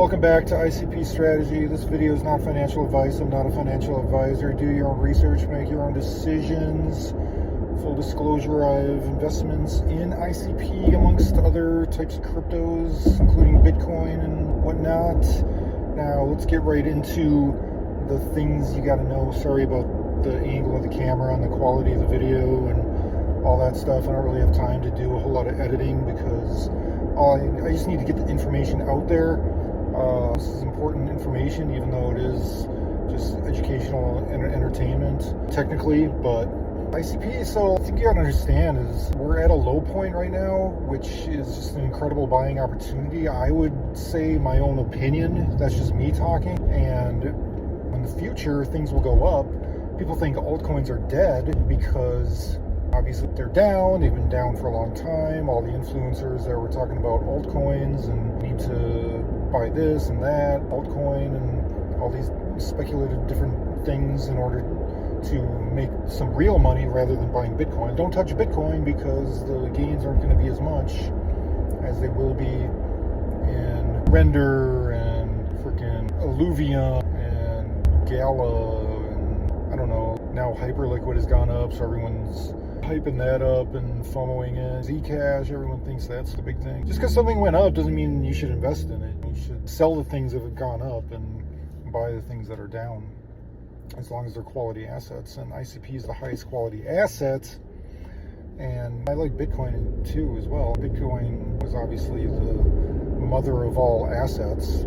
Welcome back to ICP Strategy. This video is not financial advice. I'm not a financial advisor. Do your own research, make your own decisions. Full disclosure, I have investments in ICP amongst other types of cryptos, including Bitcoin and whatnot. Now, let's get right into the things you got to know. Sorry about the angle of the camera and the quality of the video and all that stuff. I don't really have time to do a whole lot of editing because I just need to get the information out there. This is important information, even though it is just educational and entertainment technically, but ICP, so I think you gotta understand is we're at a low point right now, which is just an incredible buying opportunity. I would say my own opinion, that's just me talking, and in the future things will go up. People think altcoins are dead because obviously they're down, they've been down for a long time. All the influencers that were talking about altcoins and need to buy this and that altcoin and all these speculative different things in order to make some real money rather than buying Bitcoin. Don't touch Bitcoin because the gains aren't going to be as much as they will be in Render and freaking Illuvium and Gala and I don't know. Now Hyperliquid has gone up, so everyone's hyping that up and FOMOing in. Zcash, everyone thinks that's the big thing. Just because something went up doesn't mean you should invest in it. You should sell the things that have gone up and buy the things that are down, as long as they're quality assets. And ICP is the highest quality asset. And I like Bitcoin too as well. Bitcoin was obviously the mother of all assets.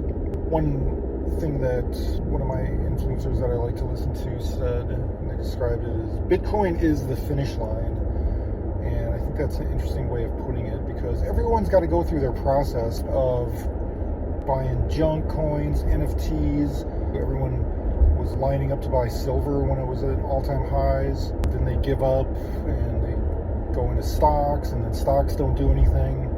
One thing that one of my influencers that I like to listen to said, and they described it as Bitcoin is the finish line. And I think that's an interesting way of putting it because everyone's got to go through their process of buying junk coins, NFTs. Everyone was lining up to buy silver when it was at all-time highs. Then they give up and they go into stocks, and then stocks don't do anything.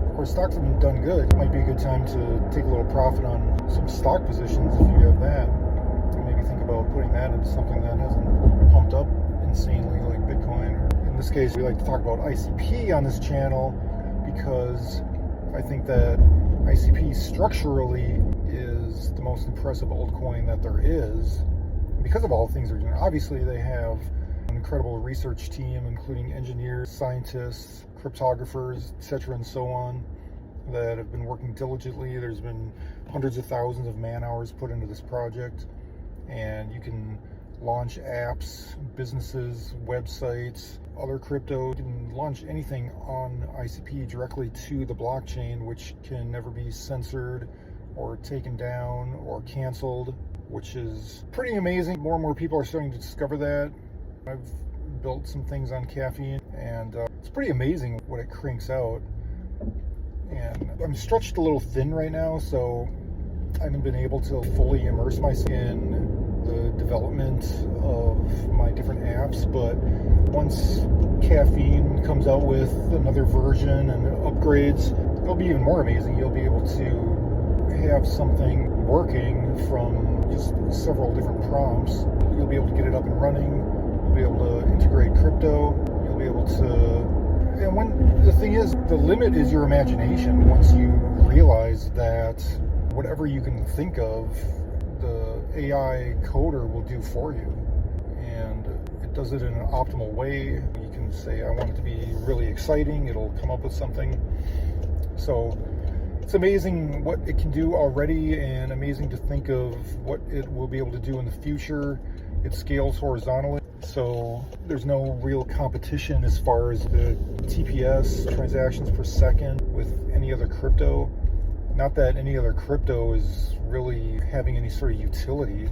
Of course, stocks have been done good. It might be a good time to take a little profit on some stock positions if you have that. And maybe think about putting that into something that hasn't pumped up insanely like Bitcoin. Or in this case, we like to talk about ICP on this channel because I think that ICP structurally is the most impressive altcoin that there is because of all the things they're doing. Obviously, they have an incredible research team, including engineers, scientists, cryptographers, etc., and so on, that have been working diligently. There's been hundreds of thousands of man hours put into this project, and you can launch apps, businesses, websites, other crypto. You can launch anything on ICP directly to the blockchain, which can never be censored or taken down or canceled, which is pretty amazing. More and more people are starting to discover that. I've built some things on caffeine, and it's pretty amazing what it cranks out. And I'm stretched a little thin right now, so I haven't been able to fully immerse myself in the development of my different apps, but once caffeine comes out with another version and upgrades, it'll be even more amazing. You'll be able to have something working from just several different prompts. You'll be able to get it up and running. You'll be able to integrate crypto. You'll be able to, and when the thing is, the limit is your imagination. Once you realize that whatever you can think of, the AI coder will do for you, and it does it in an optimal way. You can say, I want it to be really exciting. It'll come up with something. So it's amazing what it can do already, and amazing to think of what it will be able to do in the future. It scales horizontally, so there's no real competition as far as the TPS, transactions per second, with any other crypto. Not that any other crypto is really having any sort of utility.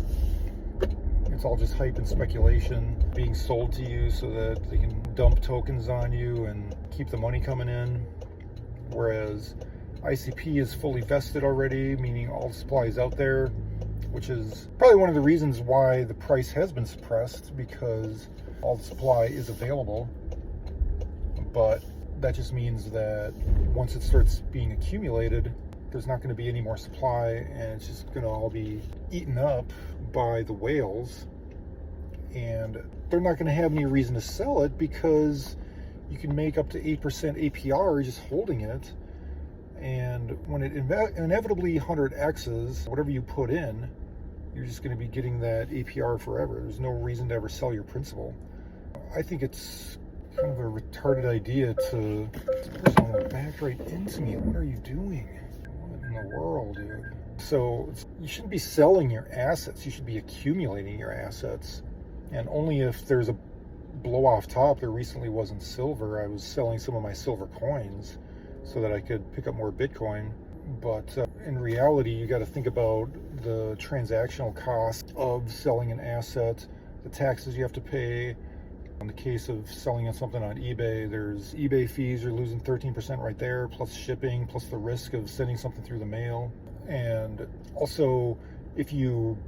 It's all just hype and speculation being sold to you so that they can dump tokens on you and keep the money coming in. Whereas ICP is fully vested already, meaning all the supply is out there, which is probably one of the reasons why the price has been suppressed, because all the supply is available. But that just means that once it starts being accumulated, there's not going to be any more supply, and it's just going to all be eaten up by the whales, and they're not going to have any reason to sell it because you can make up to 8% APR just holding it, And when it inevitably 100x's, whatever you put in, you're just going to be getting that APR forever. There's no reason to ever sell your principal. I think it's kind of a retarded idea to back right into me. What are you doing? What in the world, dude? So you shouldn't be selling your assets. You should be accumulating your assets. And only if there's a blow off top. There recently wasn't silver. I was selling some of my silver coins so that I could pick up more Bitcoin. But in reality, you got to think about the transactional cost of selling an asset, the taxes you have to pay. In the case of selling something on eBay, there's eBay fees. You're losing 13% right there, plus shipping, plus the risk of sending something through the mail. And also, if you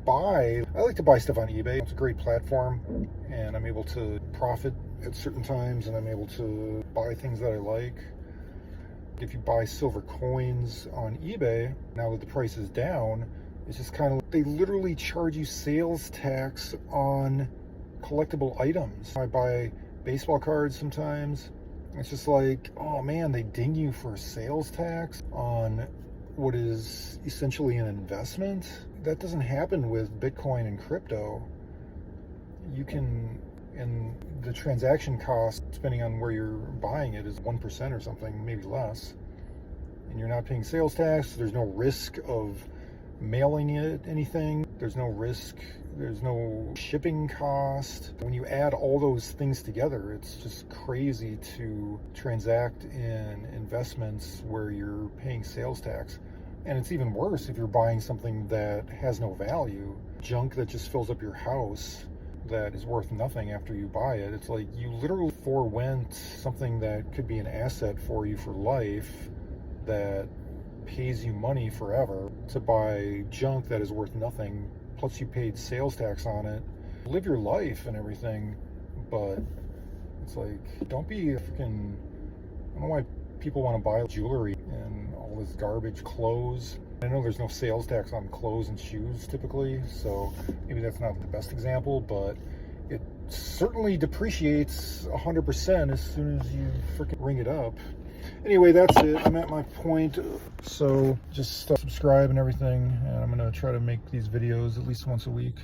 I like to buy stuff on eBay. It's a great platform, and I'm able to profit at certain times, and I'm able to buy things that I like. If you buy silver coins on eBay, now that the price is down, it's just kind of, they literally charge you sales tax on collectible items. I buy baseball cards sometimes. It's just like, oh man, they ding you for sales tax on what is essentially an investment. That doesn't happen with Bitcoin and crypto. You can, and the transaction cost, depending on where you're buying it, is 1% or something, maybe less. And you're not paying sales tax. There's no risk of mailing it anything. There's no risk. There's no shipping cost. When you add all those things together, it's just crazy to transact in investments where you're paying sales tax. And it's even worse if you're buying something that has no value, junk that just fills up your house that is worth nothing after you buy it. It's like you literally forewent something that could be an asset for you for life that pays you money forever to buy junk that is worth nothing, plus you paid sales tax on it. Live your life and everything, but it's like, don't be a freaking, I don't know why people want to buy jewelry and all this garbage, clothes. I know there's no sales tax on clothes and shoes typically, so maybe that's not the best example, but it certainly depreciates 100% as soon as you freaking ring it up. Anyway, that's it. I'm at my point. So just subscribe and everything, and I'm going to try to make these videos at least once a week.